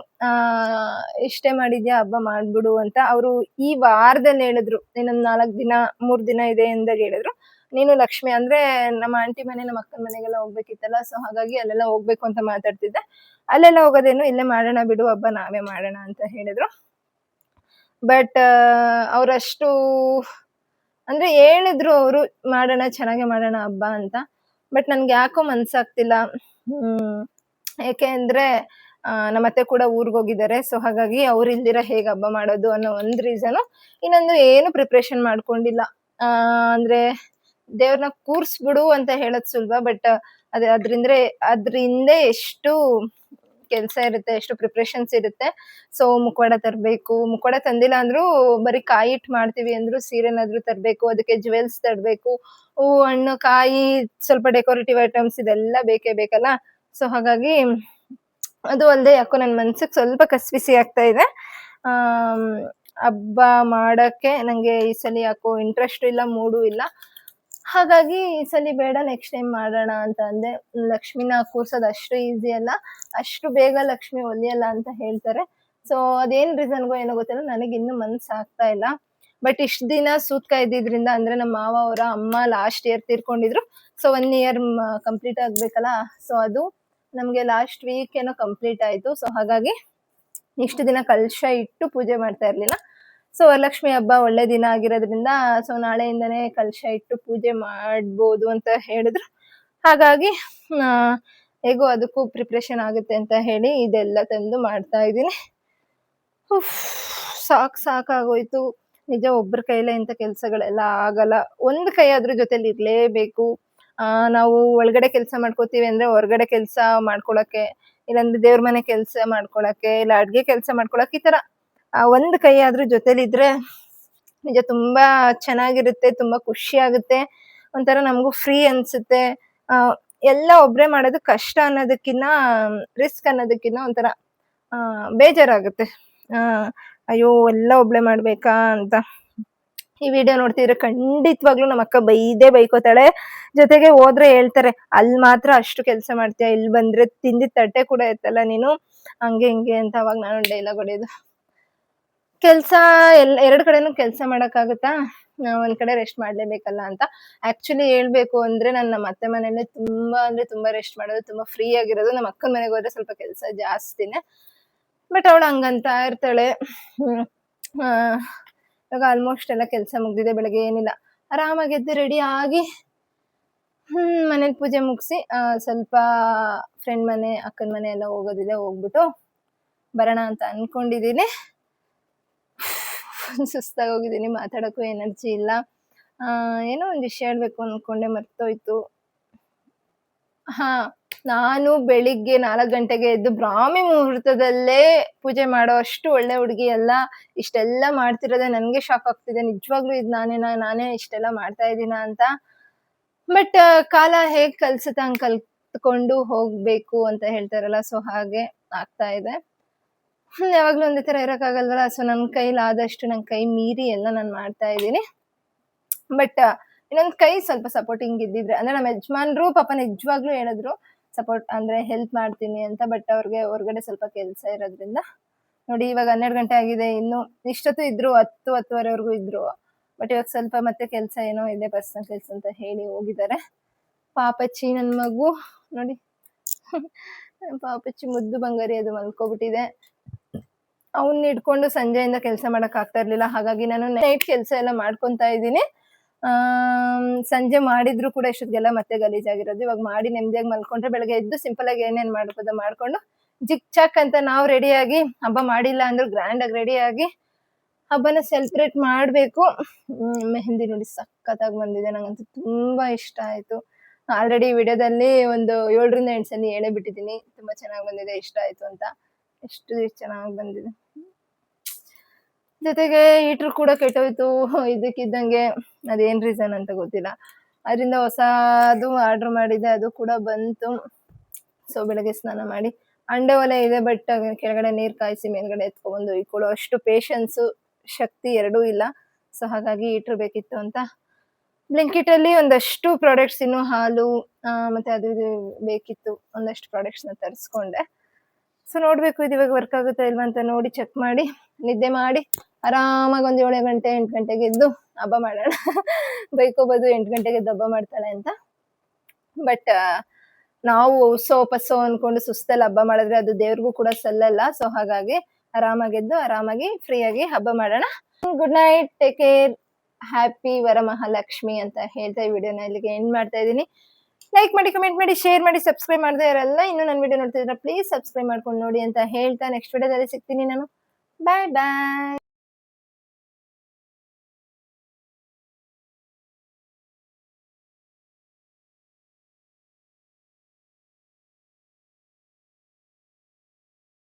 ಇಷ್ಟೇ ಮಾಡಿದ್ಯಾ ಹಬ್ಬ ಮಾಡಿಬಿಡು ಅಂತ. ಅವರು ಈ ವಾರದಲ್ಲಿ ಹೇಳಿದ್ರು, ಇನ್ನೊಂದು 4 ದಿನ 3 ದಿನ ಇದೆ ಎಂದಾಗ ಹೇಳಿದ್ರು, ನೀನು ಲಕ್ಷ್ಮಿ ಅಂದರೆ ನಮ್ಮ ಆಂಟಿ ಮನೆ, ನಮ್ಮ ಅಕ್ಕನ ಮನೆಗೆಲ್ಲ ಹೋಗ್ಬೇಕಿತ್ತಲ್ಲ, ಸೊ ಹಾಗಾಗಿ ಅಲ್ಲೆಲ್ಲ ಹೋಗ್ಬೇಕು ಅಂತ ಮಾತಾಡ್ತಿದ್ದೆ. ಅಲ್ಲೆಲ್ಲ ಹೋಗೋದೇನು, ಇಲ್ಲೇ ಮಾಡೋಣ ಬಿಡು ಹಬ್ಬ, ನಾವೇ ಮಾಡೋಣ ಅಂತ ಹೇಳಿದ್ರು. ಬಟ್ ಅವರಷ್ಟು ಅಂದರೆ ಹೇಳಿದ್ರು ಅವರು, ಮಾಡೋಣ ಚೆನ್ನಾಗೆ ಮಾಡೋಣ ಹಬ್ಬ ಅಂತ. ಬಟ್ ನನ್ಗೆ ಯಾಕೋ ಮನ್ಸಾಗ್ತಿಲ್ಲ. ಏಕೆ ಅಂದರೆ ನಮ್ಮ ಅತ್ತೆ ಕೂಡ ಊರಿಗೆ ಹೋಗಿದ್ದಾರೆ. ಸೊ ಹಾಗಾಗಿ ಅವ್ರು ಇಲ್ದಿರ ಹೇಗೆ ಹಬ್ಬ ಮಾಡೋದು ಅನ್ನೋ ಒಂದು ರೀಸನು. ಇನ್ನೊಂದು, ಏನು ಪ್ರಿಪ್ರೇಷನ್ ಮಾಡ್ಕೊಂಡಿಲ್ಲ. ಅಂದರೆ ದೇವ್ರನ್ನ ಕೂರಿಸ್ಬಿಡು ಅಂತ ಹೇಳೋದು ಸುಲಭ, ಬಟ್ ಅದರಿಂದ ಎಷ್ಟು ಕೆಲಸ ಇರುತ್ತೆ, ಎಷ್ಟು ಪ್ರಿಪ್ರೇಷನ್ಸ್ ಇರುತ್ತೆ. ಸೊ ಮುಖವಾಡ ತರಬೇಕು, ಮುಖವಾಡ ತಂದಿಲ್ಲ ಅಂದ್ರೂ ಬರೀ ಕಾಯಿ ಇಟ್ಟು ಮಾಡ್ತೀವಿ ಅಂದ್ರು ಸೀರೆನಾದ್ರೂ ತರಬೇಕು, ಅದಕ್ಕೆ ಜ್ಯುವೆಲ್ಸ್ ತರಬೇಕು, ಹೂವು ಹಣ್ಣು ಕಾಯಿ ಸ್ವಲ್ಪ ಡೆಕೋರೇಟಿವ್ ಐಟಮ್ಸ್ ಇದೆಲ್ಲ ಬೇಕೇ ಬೇಕಲ್ಲ. ಸೊ ಹಾಗಾಗಿ ಅದು ಅಲ್ಲದೆ ಯಾಕೋ ನನ್ನ ಮನ್ಸಿಗೆ ಸ್ವಲ್ಪ ಕಸಿವಿಸಿ ಆಗ್ತಾ ಇದೆ. ಹಬ್ಬ ಮಾಡೋಕ್ಕೆ ನನಗೆ ಈ ಸಲ ಯಾಕೋ ಇಂಟ್ರೆಸ್ಟ್ ಇಲ್ಲ, ಮೂಡು ಇಲ್ಲ. ಹಾಗಾಗಿ ಈ ಸಲ ಬೇಡ, ನೆಕ್ಸ್ಟ್ ಟೈಮ್ ಮಾಡೋಣ ಅಂತ ಅಂದೆ. ಲಕ್ಷ್ಮಿನ ಕೂರ್ಸೋದು ಅಷ್ಟು ಈಸಿ ಅಲ್ಲ, ಅಷ್ಟು ಬೇಗ ಲಕ್ಷ್ಮಿ ಒಲಿಯಲ್ಲ ಅಂತ ಹೇಳ್ತಾರೆ. ಸೊ ಅದೇನು ರೀಸನ್ಗೋ ಏನೋ ಗೊತ್ತಿಲ್ಲ, ನನಗೆ ಇನ್ನೂ ಮನ್ಸಾಗ್ತಾ ಇಲ್ಲ. ಬಟ್ ಇಷ್ಟು ದಿನ ಸೂತ್ಕ ಇದ್ದಿದ್ರಿಂದ, ಅಂದರೆ ನಮ್ಮ ಮಾವ ಅವರ ಅಮ್ಮ ಲಾಸ್ಟ್ ಇಯರ್ ತೀರ್ಕೊಂಡಿದ್ರು. ಸೊ 1 ಇಯರ್ ಕಂಪ್ಲೀಟ್ ಆಗಬೇಕಲ್ಲ. ಸೊ ಅದು ನಮಗೆ ಲಾಸ್ಟ್ ವೀಕ್ ಏನೋ ಕಂಪ್ಲೀಟ್ ಆಯಿತು. ಸೊ ಹಾಗಾಗಿ ಇಷ್ಟು ದಿನ ಕಲಶ ಇಟ್ಟು ಪೂಜೆ ಮಾಡ್ತಾ ಇರಲಿಲ್ಲ. ಸೊ ವರಲಕ್ಷ್ಮಿ ಹಬ್ಬ ಒಳ್ಳೆ ದಿನ ಆಗಿರೋದ್ರಿಂದ, ಸೊ ನಾಳೆಯಿಂದನೇ ಕಲಶ ಇಟ್ಟು ಪೂಜೆ ಮಾಡ್ಬೋದು ಅಂತ ಹೇಳಿದ್ರು. ಹಾಗಾಗಿ ಹೇಗೋ ಅದಕ್ಕೂ ಪ್ರಿಪ್ರೇಷನ್ ಆಗುತ್ತೆ ಅಂತ ಹೇಳಿ ಇದೆಲ್ಲ ತಂದು ಮಾಡ್ತಾ ಇದ್ದೀನಿ. ಸಾಕಾಗೋಯ್ತು ನಿಜ. ಒಬ್ಬರ ಕೈಲೇ ಇಂಥ ಕೆಲಸಗಳೆಲ್ಲ ಆಗಲ್ಲ, ಒಂದು ಕೈ ಅದ್ರ ಜೊತೆಲಿ ಇರಲೇಬೇಕು. ನಾವು ಒಳಗಡೆ ಕೆಲಸ ಮಾಡ್ಕೋತೀವಿ ಅಂದರೆ ಹೊರಗಡೆ ಕೆಲಸ ಮಾಡ್ಕೊಳಕ್ಕೆ, ಇಲ್ಲಾಂದ್ರೆ ದೇವ್ರ ಮನೆ ಕೆಲಸ ಮಾಡ್ಕೊಳಕ್ಕೆ, ಇಲ್ಲ ಅಡುಗೆ ಕೆಲಸ ಮಾಡ್ಕೊಳಕ್ಕೆ, ಈ ಥರ ಒಂದು ಕೈ ಅದ್ರ ಜೊತೆಲಿದ್ರೆ ನಿಜ ತುಂಬಾ ಚೆನ್ನಾಗಿರುತ್ತೆ, ತುಂಬಾ ಖುಷಿ ಆಗುತ್ತೆ, ಒಂಥರ ನಮಗೂ ಫ್ರೀ ಅನ್ಸುತ್ತೆ. ಎಲ್ಲ ಒಬ್ಬರೇ ಮಾಡೋದು ಕಷ್ಟ ಅನ್ನೋದಕ್ಕಿಂತ, ರಿಸ್ಕ್ ಅನ್ನೋದಕ್ಕಿಂತ ಒಂಥರ ಬೇಜಾರಾಗುತ್ತೆ. ಅಯ್ಯೋ ಎಲ್ಲ ಒಬ್ಬಳೇ ಮಾಡ್ಬೇಕಾ ಅಂತ. ಈ ವಿಡಿಯೋ ನೋಡ್ತಿದ್ರೆ ಖಂಡಿತವಾಗ್ಲೂ ನಮ್ಮ ಅಕ್ಕ ಬೈಕೋತಾಳೆ. ಜೊತೆಗೆ ಹೋದ್ರೆ ಹೇಳ್ತಾರೆ, ಅಲ್ಲಿ ಮಾತ್ರ ಅಷ್ಟು ಕೆಲಸ ಮಾಡ್ತೀಯ, ಇಲ್ಲಿ ಬಂದ್ರೆ ತಿಂದಿದ್ದ ತಟ್ಟೆ ಕೂಡ ಎತ್ತಲ್ಲ ನೀನು, ಹಂಗೆ ಹಿಂಗೆ ಅಂತ. ಅವಾಗ ನಾನು ಡೈಲಾಗ್ ಹೊಡೆಯೋದು, ಕೆಲಸ ಎರಡು ಕಡೆನೂ ಕೆಲಸ ಮಾಡೋಕ್ಕಾಗುತ್ತಾ, ಒಂದ್ ಕಡೆ ರೆಸ್ಟ್ ಮಾಡ್ಲೇಬೇಕಲ್ಲ ಅಂತ. ಆಕ್ಚುಲಿ ಹೇಳ್ಬೇಕು ಅಂದ್ರೆ ನಾನು ನಮ್ಮ ಅತ್ತೆ ಮನೆಯಲ್ಲೇ ತುಂಬಾ ರೆಸ್ಟ್ ಮಾಡೋದು, ತುಂಬಾ ಫ್ರೀ ಆಗಿರೋದು. ನಮ್ಮ ಅಕ್ಕನ ಮನೆಗೆ ಹೋದ್ರೆ ಸ್ವಲ್ಪ ಕೆಲಸ ಜಾಸ್ತಿನೇ. ಬಟ್ ಅವಳು ಹಂಗಂತ ಇರ್ತಾಳೆ. ಇವಾಗ ಆಲ್ಮೋಸ್ಟ್ ಎಲ್ಲ ಕೆಲಸ ಮುಗ್ದಿದೆ. ಬೆಳಗ್ಗೆ ಏನಿಲ್ಲ, ಆರಾಮಾಗಿ ಎದ್ದು ರೆಡಿ ಆಗಿ ಮನೇಲಿ ಪೂಜೆ ಮುಗಿಸಿ ಸ್ವಲ್ಪ ಫ್ರೆಂಡ್ ಮನೆ, ಅಕ್ಕನ ಮನೆ ಎಲ್ಲ ಹೋಗೋದಿದೆ, ಹೋಗ್ಬಿಟ್ಟು ಬರೋಣ ಅಂತ ಅನ್ಕೊಂಡಿದ್ದೀನಿ. ಸುಸ್ತಾಗಿ ಹೋಗಿದ್ದೀನಿ, ಮಾತಾಡೋಕ್ಕೂ ಎನರ್ಜಿ ಇಲ್ಲ. ಏನೋ ಒಂದು ವಿಷಯ ಹೇಳ್ಬೇಕು ಅನ್ಕೊಂಡೆ ಮರ್ತೋಯ್ತು. ಹಾ, ನಾನು ಬೆಳಿಗ್ಗೆ 4 ಗಂಟೆಗೆ ಎದ್ದು ಬ್ರಾಹ್ಮಿ ಮುಹೂರ್ತದಲ್ಲೇ ಪೂಜೆ ಮಾಡೋ ಅಷ್ಟು ಒಳ್ಳೆ ಹುಡುಗಿ ಅಲ್ಲ. ಇಷ್ಟೆಲ್ಲ ಮಾಡ್ತಿರೋದೇ ನನ್ಗೆ ಶಾಕ್ ಆಗ್ತಿದೆ. ನಿಜವಾಗ್ಲೂ ಇದು ನಾನೇ ಇಷ್ಟೆಲ್ಲ ಮಾಡ್ತಾ ಇದ್ದೀನಾ ಅಂತ. ಬಟ್ ಕಾಲ ಹೇಗ್ ಕಲ್ಸುತ್ತೆ ಹಂಗ್ ಕಲ್ತ್ಕೊಂಡು ಹೋಗ್ಬೇಕು ಅಂತ ಹೇಳ್ತಾರಲ್ಲ, ಸೊ ಹಾಗೆ ಆಗ್ತಾ ಇದೆ. ಯಾವಾಗ್ಲೂ ಒಂದೇ ತರ ಇರಕ್ಕಾಗಲ್ವಲ್ಲ. ಸೊ ನನ್ ಕೈಲಾದಷ್ಟು ನನ್ ಕೈ ಮೀರಿ ಎಲ್ಲ ನಾನು ಮಾಡ್ತಾ ಇದ್ದೀನಿ. ಬಟ್ ಇನ್ನೊಂದ್ ಕೈ ಸ್ವಲ್ಪ ಸಪೋರ್ಟಿಂಗ್ ಇದ್ದಿದ್ರೆ, ಅಂದ್ರೆ ನಮ್ಮ ಯಜಮಾನ್ರು ಪಾಪ ನಿಜವಾಗ್ಲೂ ಹೇಳಿದ್ರು ಸಪೋರ್ಟ್ ಅಂದ್ರೆ ಹೆಲ್ಪ್ ಮಾಡ್ತೀನಿ ಅಂತ. ಬಟ್ ಅವ್ರಿಗೆ ಹೊರಗಡೆ ಸ್ವಲ್ಪ ಕೆಲಸ ಇರೋದ್ರಿಂದ ನೋಡಿ, ಇವಾಗ 12 ಗಂಟೆ ಆಗಿದೆ. ಇನ್ನು ಇಷ್ಟೊತ್ತು ಇದ್ರು, 10-10:30ವರೆಗೂ ಇದ್ರು. ಬಟ್ ಇವಾಗ ಸ್ವಲ್ಪ ಮತ್ತೆ ಕೆಲಸ ಏನೋ ಇದೆ, ಪರ್ಸನಲ್ ಕೆಲಸ ಅಂತ ಹೇಳಿ ಹೋಗಿದ್ದಾರೆ. ಪಾಪಚ್ಚಿ ನನ್ ಮಗು ನೋಡಿ, ಪಾಪಚ್ಚಿ ಮುದ್ದು ಬಂಗಾರಿ, ಅದು ಮಲ್ಕೋಬಿಟ್ಟಿದೆ. ಅವನ್ನ ಹಿಡ್ಕೊಂಡು ಸಂಜೆಯಿಂದ ಕೆಲಸ ಮಾಡಕ್ ಆಗ್ತಾ ಇರ್ಲಿಲ್ಲ. ಹಾಗಾಗಿ ನಾನು ನೈಟ್ ಕೆಲಸ ಎಲ್ಲ ಮಾಡ್ಕೊಂತಾ ಇದ್ದೀನಿ. ಸಂಜೆ ಮಾಡಿದ್ರು ಕೂಡ ಇಷ್ಟೊತ್ತಿಗೆಲ್ಲ ಮತ್ತೆ ಗಲೀಜಾಗಿರೋದು. ಇವಾಗ ಮಾಡಿ ನೆಮ್ಮದಿಯಾಗಿ ಮಲ್ಕೊಂಡ್ರೆ ಬೆಳಗ್ಗೆ ಎದ್ದು ಸಿಂಪಲ್ ಆಗಿ ಏನೇನ್ ಮಾಡ್ಬೋದೋ ಮಾಡ್ಕೊಂಡು ಜಿಕ್ ಚಾಕ್ ಅಂತ ನಾವು ರೆಡಿಯಾಗಿ, ಹಬ್ಬ ಮಾಡಿಲ್ಲ ಅಂದ್ರೂ ಗ್ರ್ಯಾಂಡ್ ಆಗಿ ರೆಡಿಯಾಗಿ ಹಬ್ಬನ ಸೆಲೆಬ್ರೇಟ್ ಮಾಡ್ಬೇಕು. ಮೆಹಂದಿ ನೋಡಿ ಸಖತ್ತಾಗಿ ಬಂದಿದೆ, ನಂಗಂತೂ ತುಂಬಾ ಇಷ್ಟ ಆಯ್ತು. ಆಲ್ರೆಡಿ ವಿಡಿಯೋದಲ್ಲಿ ಒಂದು 7ರಿಂದ 8 ಸಲ ಹೇಳೇ ಬಿಟ್ಟಿದ್ದೀನಿ ತುಂಬಾ ಚೆನ್ನಾಗಿ ಬಂದಿದೆ, ಇಷ್ಟ ಆಯ್ತು ಅಂತ. ಎಷ್ಟು ಚೆನ್ನಾಗಿ ಬಂದಿದೆ. ಜೊತೆಗೆ ಹೀಟ್ರು ಕೂಡ ಕೆಟ್ಟೋಯ್ತು ಇದಕ್ಕಿದ್ದಂಗೆ. ಅದೇನ್ ರೀಸನ್ ಅಂತ ಗೊತ್ತಿಲ್ಲ. ಅದರಿಂದ ಹೊಸದು ಆರ್ಡರ್ ಮಾಡಿದೆ, ಅದು ಕೂಡ ಬಂತು. ಸೊ ಬೆಳಗ್ಗೆ ಸ್ನಾನ ಮಾಡಿ, ಅಂಡೆ ಒಲೆ ಇದೆ ಬಟ್ ಕೆಳಗಡೆ ನೀರ್ ಕಾಯಿಸಿ ಮೇಲ್ಗಡೆ ಎತ್ಕೊಬಂದು ಇಟ್ಕೊಳ್ಳೋ ಅಷ್ಟು ಪೇಷನ್ಸು, ಶಕ್ತಿ ಎರಡೂ ಇಲ್ಲ. ಸೊ ಹಾಗಾಗಿ ಹೀಟ್ರ್ ಬೇಕಿತ್ತು ಅಂತ ಬ್ಲಿಂಕಿಟ್ ಅಲ್ಲಿ ಒಂದಷ್ಟು ಪ್ರಾಡಕ್ಟ್ಸ್, ಇನ್ನು ಹಾಲು ಮತ್ತೆ ಅದು ಇದು ಬೇಕಿತ್ತು, ಒಂದಷ್ಟು ಪ್ರಾಡಕ್ಟ್ಸ್ ನ ತರಿಸ್ಕೊಂಡೆ. ಸೊ ನೋಡ್ಬೇಕು ಇದು ಇವಾಗ ವರ್ಕ್ ಆಗುತ್ತಾ ಇಲ್ವಾ ಅಂತ ನೋಡಿ ಚೆಕ್ ಮಾಡಿ ನಿದ್ದೆ ಮಾಡಿ ಆರಾಮಾಗಿ ಒಂದು 7 ಗಂಟೆ 8 ಗಂಟೆಗೆ ಎದ್ದು ಹಬ್ಬ ಮಾಡೋಣ. ಬೈಕೋಬೋದು 8 ಗಂಟೆಗೆ ಎದ್ದು ಹಬ್ಬ ಮಾಡ್ತಾಳೆ ಅಂತ. ಬಟ್ ನಾವು ಪಸೋ ಅನ್ಕೊಂಡು ಸುಸ್ತಲ್ಲಿ ಹಬ್ಬ ಮಾಡಿದ್ರೆ ಅದು ದೇವ್ರಿಗೂ ಕೂಡ ಸಲ್ಲಲ್ಲ. ಸೊ ಹಾಗಾಗಿ ಆರಾಮಾಗೆದ್ದು ಆರಾಮಾಗಿ ಫ್ರೀಯಾಗಿ ಹಬ್ಬ ಮಾಡೋಣ. Good night, take care, happy Varamahalakshmi ಅಂತ ಹೇಳ್ತಾ ಈ ವಿಡಿಯೋನ ಇಲ್ಲಿಗೆ ಎಂಡ್ ಮಾಡ್ತಾ ಇದ್ದೀನಿ. ಲೈಕ್ ಮಾಡಿ, ಕಮೆಂಟ್ ಮಾಡಿ, ಶೇರ್ ಮಾಡಿ, ಸಬ್ಸ್ಕ್ರೈಬ್ ಮಾಡದೇ ಇರಲ್ಲ ಇನ್ನು ನನ್ನ ವಿಡಿಯೋ ನೋಡ್ತಿದ್ರೆ ಪ್ಲೀಸ್ ಸಬ್ಸ್ಕ್ರೈಬ್ ಮಾಡ್ಕೊಂಡು ನೋಡಿ ಅಂತ ಹೇಳ್ತಾ ನೆಕ್ಸ್ಟ್ ವಿಡಿಯೋದಲ್ಲಿ ಸಿಗ್ತೀನಿ ನಾನು. ಬಾಯ್ ಬಾಯ್.